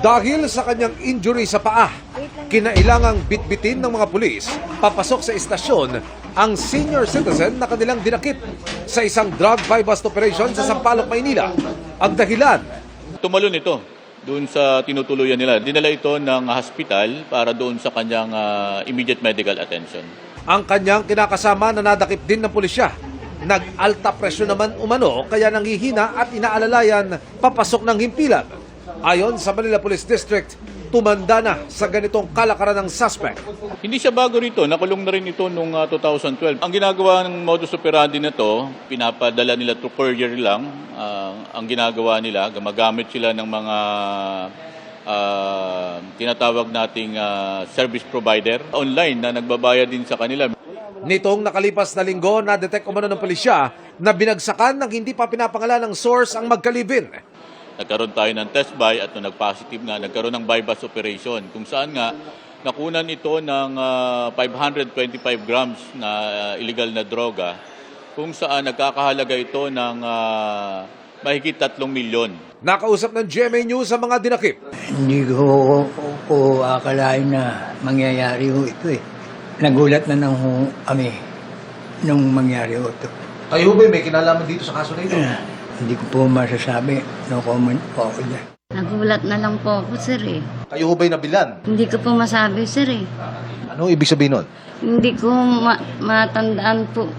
Dahil sa kanyang injury sa paa, kinailangang bitbitin ng mga pulis papasok sa istasyon ang senior citizen na kanilang dinakip sa isang drug buy-bust operation sa Sampaloc, Maynila. Ang dahilan, tumalon ito doon sa tinutuluyan nila. Dinala ito ng hospital para doon sa kanyang immediate medical attention. ang kanyang kinakasama na nadakip din ng pulisya. Nag-alta presyo naman umano kaya nanghihina at inaalalayan papasok ng himpilan. Ayon sa Manila Police District, tumanda na sa ganitong kalakaran ng suspect. Hindi siya bago rito, nakulong na rin ito noong 2012. Ang ginagawa ng modus operandi na to, pinapadala nila to courier lang. Ang ginagawa nila, gumagamit sila ng mga tinatawag nating service provider online na nagbabayad din sa kanila. Nitong nakalipas na linggo, na-detect umano ng pulisya na binagsakan ng hindi pa pinapangalan ng source ang magkalibin. Nagkaroon tayo ng test buy at nung nag-positive nga, nagkaroon ng buy-bust operation kung saan nga nakunan ito ng 525 grams na illegal na droga kung saan nagkakahalaga ito ng mahigit 3 milyon. Nakausap ng GMA News sa mga dinakip. Hindi ko akalain na mangyayari ho ito eh. Nagulat na nang kami nung mangyari ho ito. Kayo ba may kinalaman dito sa kaso na ito? Hindi ko po masasabi. No comment po ako dyan. Nagulat na lang po ako, sir eh. Kayo ba'y nabilan? Hindi ko po masabi, sir eh. Ano ibig sabihin nun? Hindi ko matandaan po.